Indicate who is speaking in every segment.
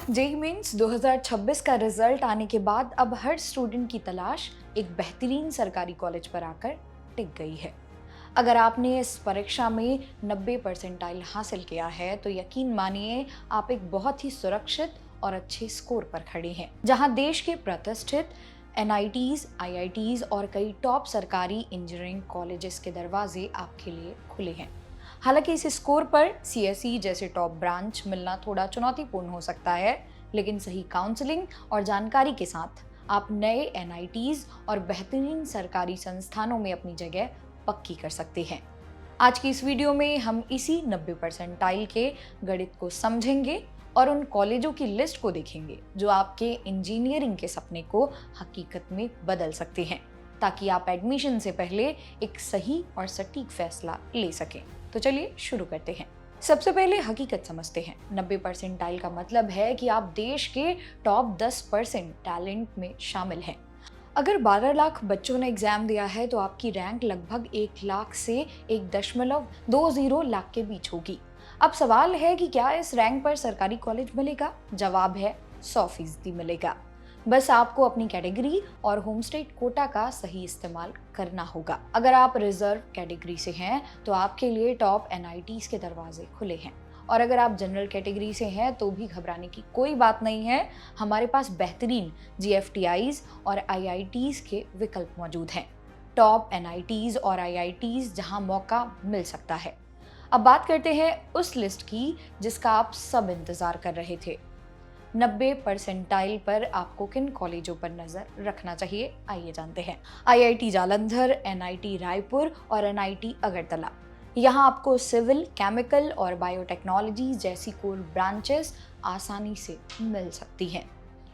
Speaker 1: JEE mains 2026 का result आने के बाद अब हर स्टूडेंट की तलाश एक बेहतरीन सरकारी कॉलेज पर आकर टिक गई है। अगर आपने इस परीक्षा में 90 परसेंटाइल हासिल किया है तो यकीन मानिए आप एक बहुत ही सुरक्षित और अच्छे स्कोर पर खड़े हैं, जहां देश के प्रतिष्ठित एनआईटीज, आईआईटीज और कई टॉप सरकारी इंजीनियरिंग कॉलेजेस के दरवाजे आपके लिए खुले हैं। हालांकि इस स्कोर पर सीएसई जैसे टॉप ब्रांच मिलना थोड़ा चुनौतीपूर्ण हो सकता है, लेकिन सही काउंसलिंग और जानकारी के साथ आप नए एनआईटीज और बेहतरीन सरकारी संस्थानों में अपनी जगह पक्की कर सकते हैं। आज की इस वीडियो में हम इसी 90 परसेंटाइल के गणित को समझेंगे और उन कॉलेजों की लिस्ट को देखेंगे जो आपके इंजीनियरिंग के सपने को हकीकत में बदल सकते हैं, ताकि आप एडमिशन से पहले एक सही और सटीक फैसला ले सकें। तो चलिए शुरू करते हैं। सबसे पहले हकीकत समझते हैं। 90 परसेंटाइल का मतलब है कि आप देश के टॉप 10% टैलेंट में शामिल हैं। अगर 12 लाख बच्चों ने एग्जाम दिया है तो आपकी रैंक लगभग 1 लाख से 1.20 लाख के बीच होगी। अब सवाल है कि क्या इस रैंक पर सरकारी कॉलेज मिलेगा? जवाब है 100% मिलेगा। बस आपको अपनी कैटेगरी और होम स्टेट कोटा का सही इस्तेमाल करना होगा। अगर आप रिजर्व कैटेगरी से हैं तो आपके लिए टॉप एनआईटीज के दरवाजे खुले हैं, और अगर आप जनरल कैटेगरी से हैं तो भी घबराने की कोई बात नहीं है। हमारे पास बेहतरीन जीएफटीआईज और आईआईटीज के विकल्प मौजूद हैं। टॉप एनआईटीज और आईआईटीज जहां मौका मिल सकता है। अब बात करते हैं उस लिस्ट की जिसका आप सब इंतजार कर रहे थे। 90 परसेंटाइल पर आपको किन कॉलेजों पर नजर रखना चाहिए, आइए जानते हैं। आईआईटी जालंधर, एनआईटी रायपुर और एनआईटी अगरतला। यहाँ आपको सिविल, केमिकल और बायोटेक्नोलॉजी जैसी कोर ब्रांचेस आसानी से मिल सकती हैं।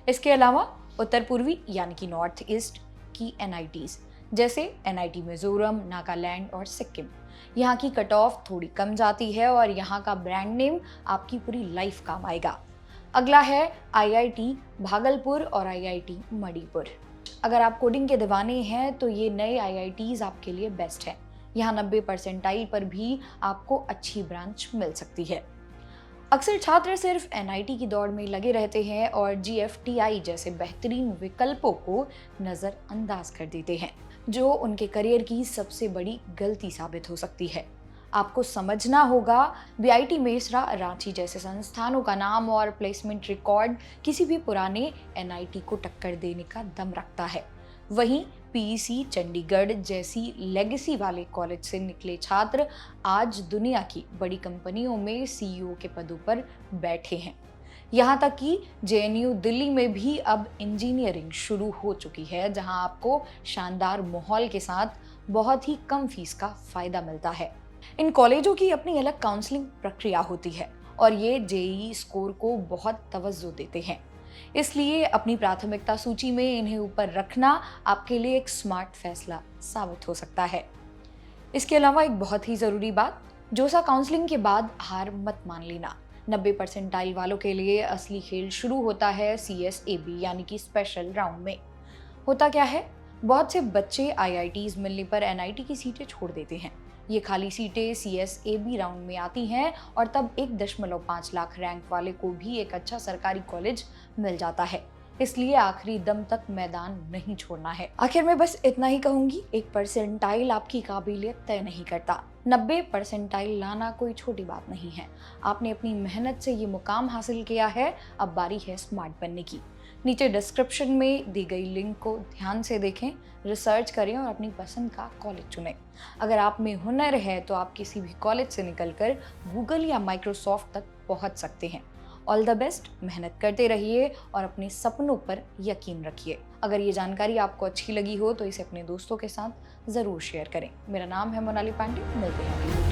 Speaker 1: इसके अलावा उत्तर पूर्वी यानी कि नॉर्थ ईस्ट की एनआईटीज जैसे एनआईटी मिजोरम, नागालैंड और सिक्किम, यहाँ की कट ऑफ थोड़ी कम जाती है और यहाँ का ब्रांड नेम आपकी पूरी लाइफ काम आएगा। अगला है आईआईटी भागलपुर और आईआईटी मणिपुर। अगर आप कोडिंग के दीवाने हैं तो ये नए आईआईटीज आपके लिए बेस्ट हैं। यहाँ 90 परसेंटाइल पर भी आपको अच्छी ब्रांच मिल सकती है। अक्सर छात्र सिर्फ एनआईटी की दौड़ में लगे रहते हैं और जीएफटीआई जैसे बेहतरीन विकल्पों को नजरअंदाज कर देते हैं, जो उनके करियर की सबसे बड़ी गलती साबित हो सकती है। आपको समझना होगा, बीआईटी मेसरा, रांची जैसे संस्थानों का नाम और प्लेसमेंट रिकॉर्ड किसी भी पुराने एनआईटी को टक्कर देने का दम रखता है। वहीं पीईसी, चंडीगढ़ जैसी लेगेसी वाले कॉलेज से निकले छात्र आज दुनिया की बड़ी कंपनियों में सीईओ के पदों पर बैठे हैं। यहाँ तक कि जेएनयू दिल्ली में भी अब इंजीनियरिंग शुरू हो चुकी है, जहाँ आपको शानदार माहौल के साथ बहुत ही कम फीस का फायदा मिलता है। इन कॉलेजों की अपनी अलग काउंसलिंग प्रक्रिया होती है और ये जेईई स्कोर को बहुत तवज्जो देते हैं, इसलिए अपनी प्राथमिकता सूची में इन्हें ऊपर रखना आपके लिए एक स्मार्ट फैसला साबित हो सकता है। इसके अलावा एक बहुत ही जरूरी बात, जोसा काउंसलिंग के बाद हार मत मान लेना। 90 परसेंटाइल वालों के लिए असली खेल शुरू होता है सीएसएबी यानी कि स्पेशल राउंड में। होता क्या है, बहुत से बच्चे आईआईटीज मिलने पर एनआईटी की सीटें छोड़ देते हैं। ये खाली सीटें सीएसएबी राउंड में आती हैं और तब 1.5 लाख रैंक वाले को भी एक अच्छा सरकारी कॉलेज मिल जाता है। इसलिए आखिरी दम तक मैदान नहीं छोड़ना है। आखिर में बस इतना ही कहूंगी, 1 परसेंटाइल आपकी काबिलियत तय नहीं करता। 90 परसेंटाइल लाना कोई छोटी बात नहीं है। आपने अपनी मेहनत से ये मुकाम हासिल किया है, अब बारी है स्मार्ट बनने की। नीचे डिस्क्रिप्शन में दी गई लिंक को ध्यान से देखें, रिसर्च करें और अपनी पसंद का कॉलेज चुनें। अगर आप में हुनर है तो आप किसी भी कॉलेज से निकलकर गूगल या माइक्रोसॉफ्ट तक पहुंच सकते हैं। ऑल द बेस्ट, मेहनत करते रहिए और अपने सपनों पर यकीन रखिए। अगर ये जानकारी आपको अच्छी लगी हो तो इसे अपने दोस्तों के साथ ज़रूर शेयर करें। मेरा नाम है मोनाली पांडे, मिलते हैं।